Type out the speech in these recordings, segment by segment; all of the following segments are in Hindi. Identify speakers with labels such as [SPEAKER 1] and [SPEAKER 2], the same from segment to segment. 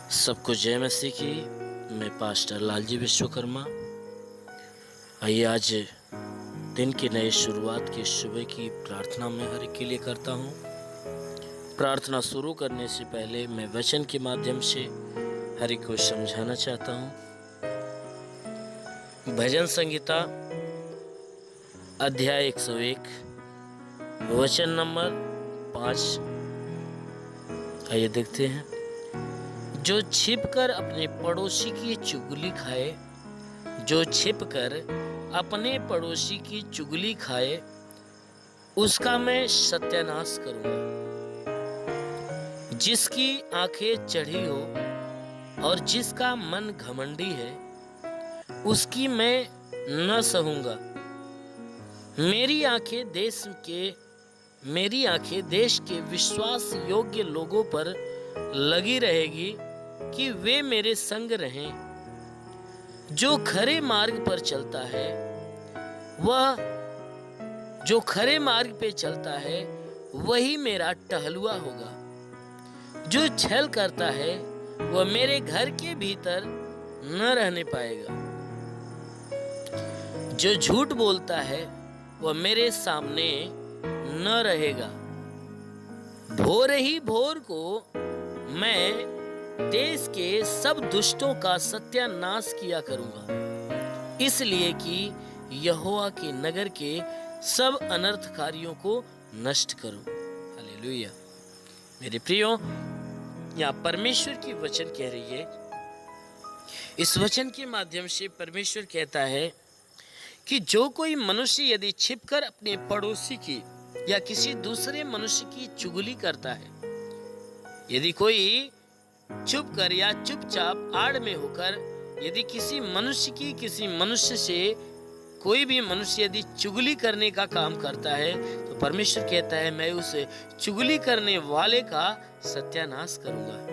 [SPEAKER 1] सबको जय मसीह की। मैं पास्टर लालजी विश्वकर्मा। आइए आज दिन की नई शुरुआत की सुबह की प्रार्थना मैं हर एक के लिए करता हूँ। प्रार्थना शुरू करने से पहले मैं वचन के माध्यम से हर एक को समझाना चाहता हूँ। भजन संहिता अध्याय 101 वचन नंबर 5। आइए देखते हैं। जो छिपकर अपने पड़ोसी की चुगली खाए, जो छिपकर अपने पड़ोसी की चुगली खाए, उसका मैं सत्यानाश करूंगा। जिसकी आंखें चढ़ी हो और जिसका मन घमंडी है, उसकी मैं न सहूंगा। मेरी आंखें देश के विश्वास योग्य लोगों पर लगी रहेगी कि वे मेरे संग रहें। जो खरे मार्ग पर चलता है वही मेरा टहलुआ होगा। जो छल करता है वह मेरे घर के भीतर न रहने पाएगा। जो झूठ बोलता है वह मेरे सामने न रहेगा। भोर ही भोर को मैं देश के सब दुष्टों का सत्यानाश किया करूंगा, इसलिए कि यहोवा के नगर के सब अनर्थकारियों को नष्ट करूं। हालेलुया। मेरे प्रियो, यहाँ परमेश्वर की वचन कह रही है। इस वचन के माध्यम से परमेश्वर कहता है कि जो कोई मनुष्य यदि छिपकर अपने पड़ोसी की या किसी दूसरे मनुष्य की चुगली करता है, यदि कोई चुप कर या चुपचाप आड़ में होकर यदि किसी मनुष्य से कोई भी मनुष्य यदि चुगली करने का काम करता है, तो परमेश्वर कहता है मैं उस चुगली करने वाले का सत्यानाश करूंगा।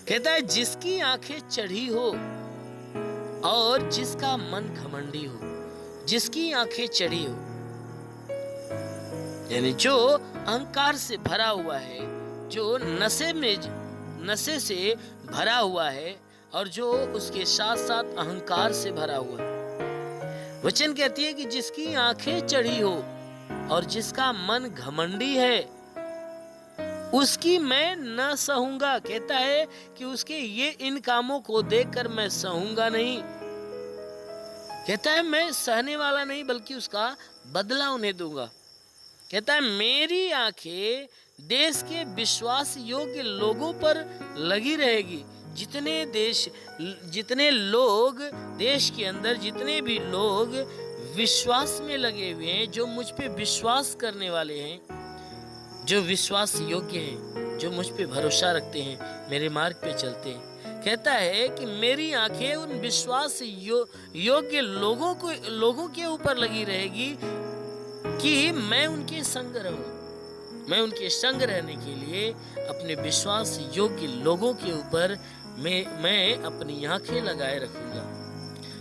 [SPEAKER 1] कहता है जिसकी आंखें चढ़ी हो और जिसका मन घमंडी हो। जिसकी आंखें चढ़ी हो यानी जो अहंकार से भरा हुआ है, जो नशे से भरा हुआ है और जो उसके साथ साथ अहंकार से भरा हुआ है। वचन कहती है कि जिसकी आंखें चढ़ी हो और जिसका मन घमंडी है, उसकी मैं न सहूंगा। कहता है कि उसके इन कामों को देखकर मैं सहूंगा नहीं। कहता है मैं सहने वाला नहीं, बल्कि उसका बदला उन्हें दूंगा। कहता है मेरी आंखें देश के विश्वास योग्य लोगों पर लगी रहेगी। जितने लोग देश के अंदर, जितने भी लोग विश्वास में लगे हुए हैं, जो मुझ पे विश्वास करने वाले हैं, जो विश्वास योग्य हैं, जो मुझ पे भरोसा रखते हैं, मेरे मार्ग पे चलते हैं, कहता है कि मेरी आंखें उन विश्वास योग्य लोगों के ऊपर लगी रहेगी कि मैं उनके संग रहूं। मैं उनके संग रहने के लिए अपने विश्वास योग्य लोगों के ऊपर मैं अपनी आंखें लगाए रखूंगा।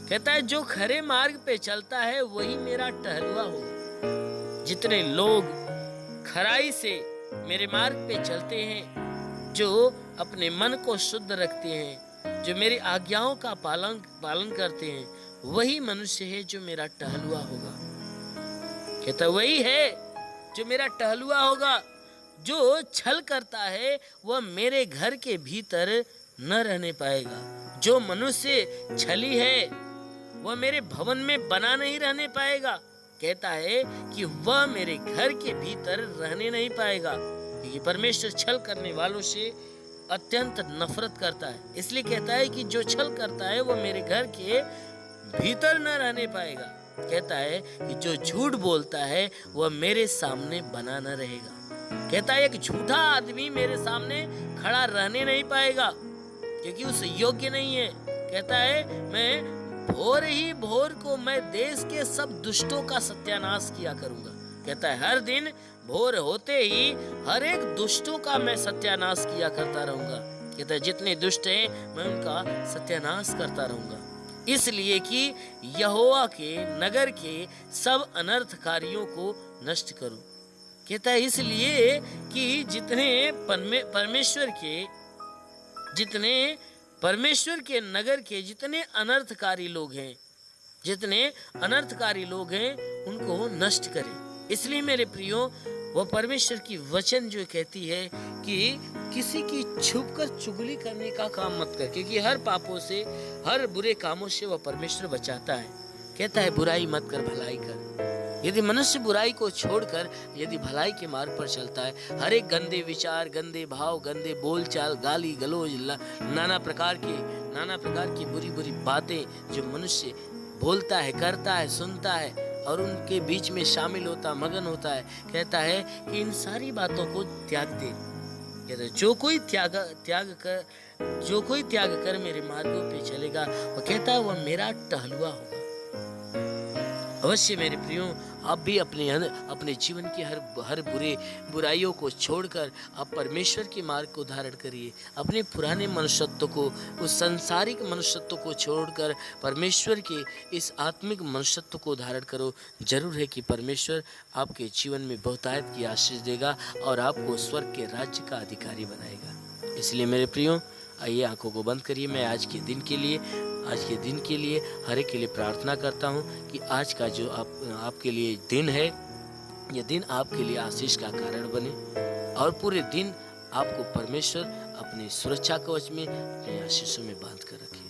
[SPEAKER 1] कहता है जो खरे मार्ग पे चलता है वही मेरा टहलुआ होगा। जितने लोग खराई से मेरे मार्ग पे चलते हैं, जो अपने मन को शुद्ध रखते हैं, जो मेरी आज्ञाओं का पालन करते हैं, वही मनुष्य है जो मेरा टहलुआ होगा। कहता वही है जो मेरा टहलुआ होगा। जो छल करता है वह मेरे घर के भीतर न रहने पाएगा। जो मनुष्य छली है वह मेरे भवन में बना नहीं रहने पाएगा। कहता है कि वह मेरे घर के भीतर रहने नहीं पाएगा, क्योंकि परमेश्वर छल करने वालों से अत्यंत नफरत करता है। इसलिए कहता है कि जो छल करता है वह मेरे घर के भीतर न रहने पाएगा। कहता है कि जो झूठ बोलता है वह मेरे सामने बना न रहेगा। कहता है कि झूठा आदमी मेरे सामने खड़ा रहने नहीं पाएगा, क्योंकि उस योग्य नहीं है। कहता है मैं भोर ही भोर को मैं देश के सब दुष्टों का सत्यानाश किया करूंगा। कहता है हर दिन भोर होते ही हर एक दुष्टों का मैं सत्यानाश किया करता रहूंगा। कहता है जितने दुष्ट हैं मैं उनका सत्यानाश करता रहूंगा, इसलिए कि यहोवा के नगर के सब अनर्थकारियों को नष्ट करूं। कहता है इसलिए कि जितने परमेश्वर के जितने परमेश्वर के नगर के जितने अनर्थकारी लोग हैं, जितने अनर्थकारी लोग हैं, उनको वो नष्ट करे। इसलिए मेरे प्रियो, वो परमेश्वर की वचन जो कहती है कि किसी की छुपकर चुगली करने का काम मत कर, क्योंकि हर पापों से, हर बुरे कामों से वह परमेश्वर बचाता है। कहता है बुराई मत कर, भलाई कर। यदि मनुष्य बुराई को छोड़कर यदि भलाई के मार्ग पर चलता है, हर एक गंदे विचार, गंदे भाव, गंदे बोलचाल, गाली गलौज, नाना प्रकार की बुरी बुरी बातें जो मनुष्य बोलता है, करता है, सुनता है और उनके बीच में शामिल होता, मगन होता है, कहता है कि इन सारी बातों को त्याग दे। कहता है जो कोई त्याग कर मेरे मार्गों पे चलेगा, वो कहता है वह मेरा टहलुआ होगा। अवश्य मेरे प्रियो, आप भी अपने जीवन की हर बुराइयों को छोड़कर आप परमेश्वर के मार्ग को धारण करिए। अपने पुराने मनुष्यत्व को, उस सांसारिक मनुष्यत्व को छोड़कर परमेश्वर के इस आत्मिक मनुष्यत्व को धारण करो। जरूर है कि परमेश्वर आपके जीवन में बहुतायत की आशीष देगा और आपको स्वर्ग के राज्य का अधिकारी बनाएगा। इसलिए मेरे प्रियो, आइए आंखों को बंद करिए। मैं आज के दिन के लिए हर एक के लिए प्रार्थना करता हूँ कि आज का जो आपके लिए दिन है, यह दिन आपके लिए आशीष का कारण बने और पूरे दिन आपको परमेश्वर अपनी सुरक्षा कवच में, अपने आशीषों में बांध कर रखे।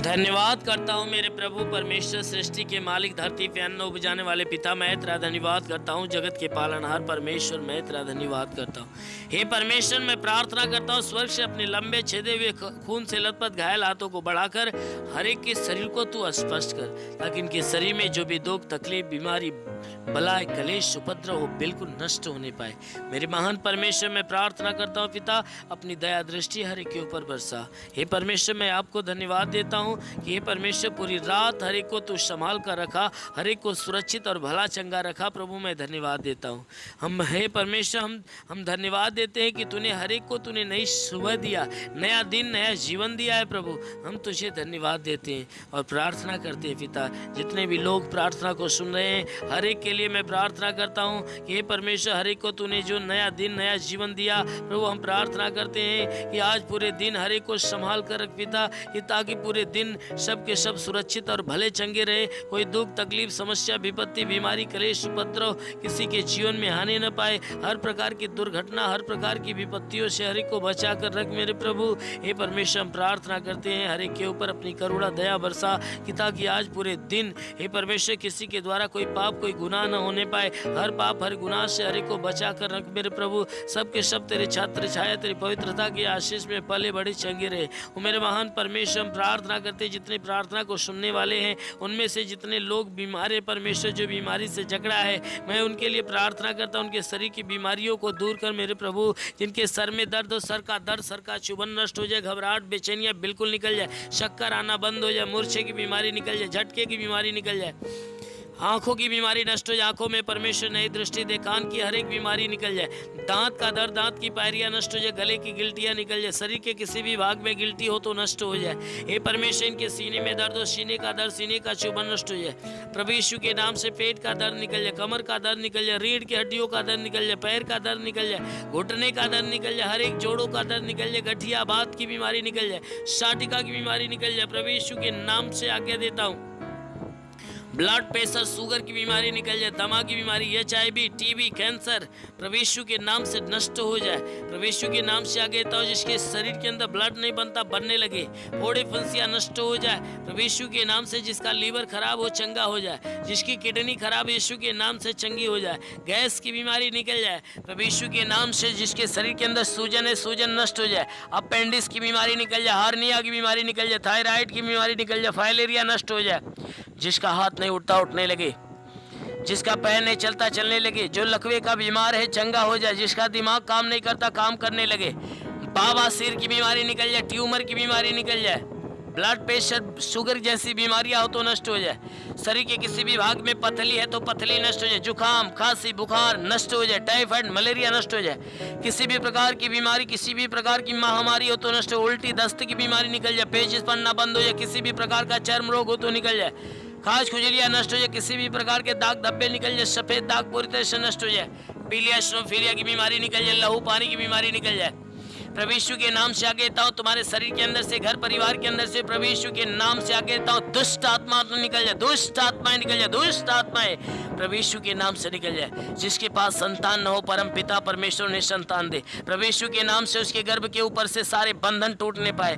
[SPEAKER 1] धन्यवाद करता हूँ मेरे प्रभु परमेश्वर, सृष्टि के मालिक, धरती पे अन्न उपजाने वाले पिता। मैं तेरा धन्यवाद करता हूँ। जगत के पालनहार परमेश्वर, मैं तेरा धन्यवाद करता हूँ। हे परमेश्वर, मैं प्रार्थना करता हूँ स्वर्ग से अपने लंबे छेदे हुए खून से लथपथ घायल हाथों को बढ़ाकर हर एक के शरीर को तू स्पष्ट कर, ताकि इनके शरीर में जो भी दुख, तकलीफ, बीमारी, बलाय, कलेश, उपद्रव हो, बिल्कुल नष्ट होने पाए। मेरे महान परमेश्वर, मैं प्रार्थना करता हूँ पिता, अपनी दया दृष्टि हर एक के ऊपर बरसा। हे परमेश्वर, मैं आपको धन्यवाद देता हूँ कि हे परमेश्वर, पूरी रात हर एक को तू संभाल कर रखा, हर एक को सुरक्षित और भला चंगा रखा। प्रभु मैं धन्यवाद देता हूँ। हे परमेश्वर, हम धन्यवाद देते हैं कि तूने हर एक को तूने नई सुबह दिया, नया दिन, नया जीवन दिया है। प्रभु हम तुझे धन्यवाद देते हैं और प्रार्थना करते हैं पिता, जितने भी लोग प्रार्थना को सुन रहे हैं, हर एक के लिए मैं प्रार्थना करता हूँ कि हे परमेश्वर, हर एक को तूने जो नया दिन, नया जीवन दिया, प्रभु हम प्रार्थना करते हैं कि आज पूरे दिन हर एक को संभाल कर रख पिता, कि ताकि पूरे दिन सब के सब सुरक्षित और भले चंगे रहे। कोई दुख, तकलीफ, समस्या, विपत्ति, बीमारी, कलेश, उपद्रव किसी के जीवन में आने न पाए। हर प्रकार की दुर्घटना, हर प्रकार की विपत्तियों से हर एक को बचा कर रख मेरे प्रभु। हे परमेश्वर, हम प्रार्थना करते हैं हर एक के ऊपर अपनी करुणा दया बरसा, कि ताकि आज पूरे दिन हे परमेश्वर किसी के द्वारा कोई पाप, कोई गुनाह न होने पाए। हर पाप, हर गुनाह से हर एक को बचा कर रख मेरे प्रभु। सबके सब तेरे छात्र छाया, तेरी पवित्रता की आशीष में पले बड़े चंगे रहे। वो मेरे महान परमेश्वर, हम प्रार्थना करते जितने प्रार्थना को सुनने वाले हैं, उनमें से जितने लोग बीमार है परमेश्वर, जो बीमारी से जकड़ा है, मैं उनके लिए प्रार्थना करता हूँ, उनके शरीर की बीमारियों को दूर कर मेरे प्रभु। जिनके सर में दर्द हो, सर का दर्द, सर का चुभन नष्ट हो जाए, घबराहट, बेचैनियाँ बिल्कुल निकल जाए, चक्कर आना बंद हो जाए, मूर्छे की बीमारी निकल जाए, झटके की बीमारी निकल जाए, आंखों की बीमारी नष्ट हो जाए, आंखों में परमेश्वर नई दृष्टि दे, कान की हर एक बीमारी निकल जाए, दांत का दर्द, दांत की पायरियां नष्ट हो जाए, गले की गिल्टियां निकल जाए, शरीर के किसी भी भाग में गिल्टी हो तो नष्ट हो जाए। हे परमेश्वर, इनके सीने में दर्द हो, सीने का दर्द, सीने का चुभन नष्ट हो जाए। प्रभु यीशु के नाम से पेट का दर्द निकल जाए, कमर का दर्द निकल जाए, रीढ़ की हड्डियों का दर्द निकल जाए, पैर का दर्द निकल जाए, घुटने का दर्द निकल जाए, हर एक जोड़ों का दर्द निकल जाए, गठिया बात की बीमारी निकल जाए, साटिका की बीमारी निकल जाए। प्रभु यीशु के नाम से आज्ञा देता हूँ, ब्लड प्रेशर, शुगर की बीमारी निकल जाए, दमा की बीमारी, HIV, TB, कैंसर प्रभु यीशु के नाम से नष्ट हो जाए। प्रभु यीशु के नाम से आगे तो जिसके शरीर के अंदर ब्लड नहीं बनता, बनने लगे, फोड़े फंसियां नष्ट हो जाए। प्रभु यीशु के नाम से जिसका लीवर खराब हो चंगा हो जाए, जिसकी किडनी खराब यीशु के नाम से चंगी हो जाए, गैस की बीमारी निकल जाए। प्रभु यीशु के नाम से जिसके शरीर के अंदर सूजन है, सूजन नष्ट हो जाए, अपेंडिक्स की बीमारी निकल जाए, हार्निया की बीमारी निकल जाए, थायराइड की बीमारी निकल जाए, फाइलेरिया नष्ट हो जाए। जिसका हाथ नहीं उठता उठने लगे, जिसका पैर नहीं चलता चलने लगे, जो लकवे का बीमार है चंगा हो जाए, जिसका दिमाग काम नहीं करता काम करने लगे, बवासीर की बीमारी निकल जाए, ट्यूमर की बीमारी निकल जाए, ब्लड प्रेशर, शुगर जैसी बीमारियां हो तो नष्ट हो जाए, शरीर के किसी भी भाग में पथली है तो पथली नष्ट हो जाए, जुकाम, खांसी, बुखार नष्ट हो जाए, टाइफाइड, मलेरिया नष्ट हो जाए, किसी भी प्रकार की बीमारी, किसी भी प्रकार की महामारी हो तो नष्ट हो, उल्टी दस्त की बीमारी निकल जाए, पेचिश पड़ना बंद हो जाए, किसी भी प्रकार का चर्म रोग हो तो निकल जाए, खाज खुजलियाँ नष्ट हो जाए, किसी भी प्रकार के दाग धब्बे निकल जाए, सफेद दाग पूरी तरह से नष्ट हो जाए, पीलिया, स्नोफीलिया की बीमारी निकल जाए, लहू पानी की बीमारी निकल जाए। प्रभु यीशु के नाम से आगे देता हूँ, तुम्हारे शरीर के अंदर से, घर परिवार के अंदर से प्रभु यीशु के नाम से आगे देता हूँ, दुष्ट आत्मा निकल जाए, दुष्ट आत्माएं निकल जाए, दुष्ट आत्माएं प्रभु यीशु के नाम से निकल जाए। जिसके पास संतान न हो, परम पिता परमेश्वर ने संतान दे, प्रभु यीशु के नाम से उसके गर्भ के ऊपर से सारे बंधन टूटने पाए।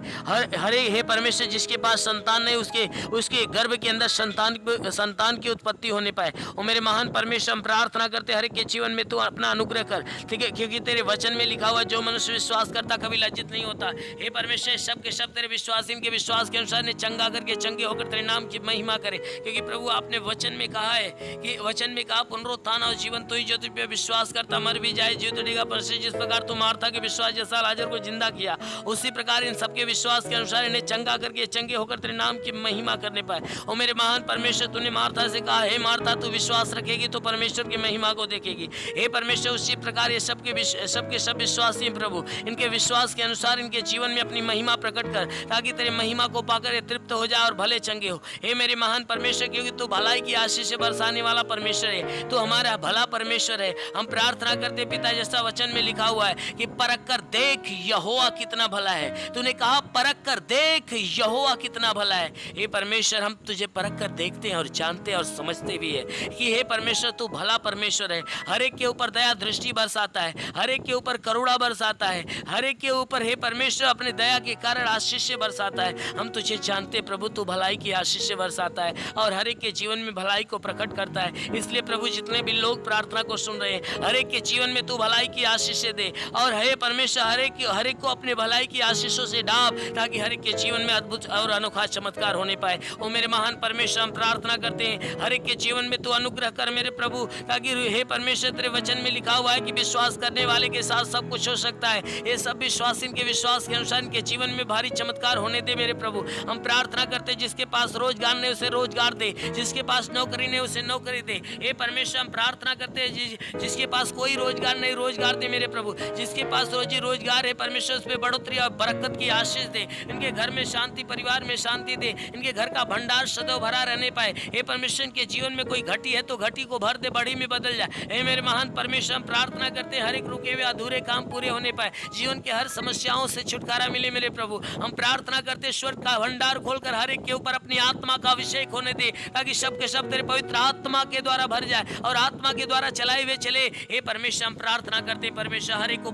[SPEAKER 1] हरे हे परमेश्वर, जिसके पास संतान नहीं, उसके गर्भ के अंदर संतान की उत्पत्ति होने पाए। और मेरे महान परमेश्वर, हम प्रार्थना करते हर एक के जीवन में तू अपना अनुग्रह कर, ठीक है, क्योंकि तेरे वचन में लिखा हुआ, जो मनुष्य विश्वास करता कभी लज्जित नहीं होता। हे परमेश्वर, सब के सब तेरे विश्वास, इनके विश्वास के अनुसार ने चंगा करके चंगे होकर तेरे नाम की महिमा करे। क्योंकि प्रभु आपने वचन में कहा है कि वचन में कहा, पुनरुत्थान और जीवन तो ही जो तुझ पे विश्वास करता मर भी जाए जीवित रहेगा। पर जिस प्रकार तू मार्था के विश्वास जैसा लाजर को जिंदा किया, उसी प्रकार इन सबके विश्वास के अनुसार इन्हें चंगा करके चंगे होकर तेरे नाम की महिमा करने पाए। और मेरे महान परमेश्वर, तूने मार्था से कहा, हे मार्था, तू विश्वास रखेगी तो परमेश्वर की महिमा को देखेगी। हे परमेश्वर, उसी प्रकार ये सबके सब विश्वासी हैं प्रभु, इनके विश्वास के अनुसार इनके जीवन में अपनी महिमा प्रकट कर, ताकि तेरे महिमा को पाकर ये तृप्त हो जाए और भले चंगे हो। हे मेरे महान परमेश्वर, क्योंकि तू भलाई की आशीष से बरसाने वाला परमेश्वर है, तू हमारा भला परमेश्वर है। हम प्रार्थना करते पिता, जैसा वचन में लिखा हुआ है कि परख कर देख यहोवा कितना भला है। तूने कहा परख कर देख यहोवा कितना भला है। हे परमेश्वर, हम तुझे परख कर देखते हैं और जानते हैं और समझते भी है कि हे परमेश्वर, तू भला परमेश्वर है। हर एक के ऊपर दया दृष्टि बरसाता है, हर एक के ऊपर करुणा बरसाता है, हर एक के ऊपर हे परमेश्वर अपने दया के कारण आशीष से बरसाता है। हम तुझे जानते प्रभु, तू भलाई की आशीष से बरसाता है और हर एक के जीवन में भलाई को प्रकट करता है। इसलिए प्रभु, जितने भी लोग प्रार्थना को सुन रहे हैं, हर एक के जीवन में तू भलाई की आशीष से दे। और हे परमेश्वर, हर एक को अपने भलाई की आशीषों से ढांप, ताकि हर एक के जीवन में अद्भुत और अनोखा चमत्कार होने पाए। ओ मेरे महान परमेश्वर, हम प्रार्थना करते हैं हर एक के जीवन में तू अनुग्रह कर मेरे प्रभु, ताकि हे परमेश्वर, तेरे वचन में लिखा हुआ है कि विश्वास करने वाले के साथ सब कुछ हो सकता है। ये सब विश्वास इनके विश्वास के अनुसार इनके जीवन में भारी चमत्कार होने दे मेरे प्रभु। हम प्रार्थना करते, जिसके पास रोजगार नहीं उसे रोजगार दे, जिसके पास नौकरी नहीं उसे नौकरी दे। हे परमेश्वर, हम प्रार्थना करते हैं जिसके पास कोई रोजगार नहीं, रोजगार दे मेरे प्रभु। जिसके पास रोजी रोजगार है परमेश्वर, उस पर बढ़ोतरी और बरकत की आशीष दे। इनके घर में शांति, परिवार में शांति दे, इनके घर का भंडार सदैव भरा रहने पाए। हे परमेश्वर, इनके जीवन में कोई घटी है तो घटी को भर दे, बढ़ी में बदल जाए। हे मेरे महान परमेश्वर, हम प्रार्थना करते हैं हर एक रुके हुए अधूरे काम पूरे होने पाए, जीवन के हर समस्याओं से छुटकारा मिले मेरे प्रभु। हम प्रार्थना करते, स्वर्ग का भंडार खोलकर हर एक के ऊपर अपनी आत्मा का अभिषेक होने दे, ताकि सब के सब तेरे पवित्र आत्मा के द्वारा भर जाए और आत्मा के द्वारा चलाए हुए चले। हे परमेश्वर, हम प्रार्थना करते परमेश्वर, हर एक को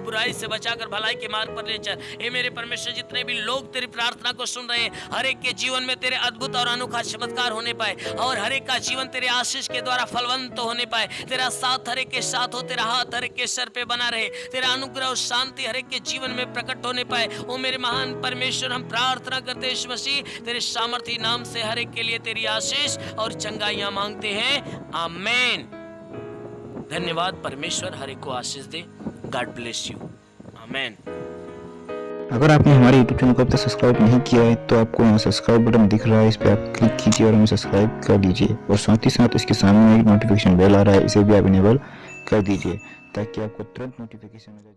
[SPEAKER 1] बुराई से बचाकर भलाई के मार्ग पर ले चल। हे मेरे परमेश्वर, जितने भी लोग तेरी प्रार्थना को सुन रहे हैं, हर एक के जीवन में तेरे अद्भुत और अनोखा चमत्कार होने पाए और हर एक का जीवन तेरे आशीष के द्वारा फलवंत होने पाए। तेरा साथ हर एक के साथ हो, तेरा हाथ हर एक के सर पे बना रहे, तेरा अनुग्रह और शांति हर एक के जीवन में प्रकट होने पाए। ओ मेरे महान परमेश्वर, हम प्रार्थना करते हैं मसीह, तेरे सामर्थी नाम से हर एक के लिए तेरी आशीष और चंगाइयां मांगते हैं, आमीन। धन्यवाद परमेश्वर, हर एक को आशीष दे। गॉड ब्लेस यू, आमीन।
[SPEAKER 2] अगर आपने हमारे YouTube चैनल को अब तक सब्सक्राइब नहीं किया है तो आपको यहाँ सब्सक्राइब बटन दिख रहा है, इस पर आप क्लिक कीजिए और हमें सब्सक्राइब कर लीजिए। और साथ ही साथ इसके सामने एक नोटिफिकेशन बेल आ रहा है, इसे भी आप इनेबल कर दीजिए, ताकि आपको तुरंत नोटिफिकेशन मिले।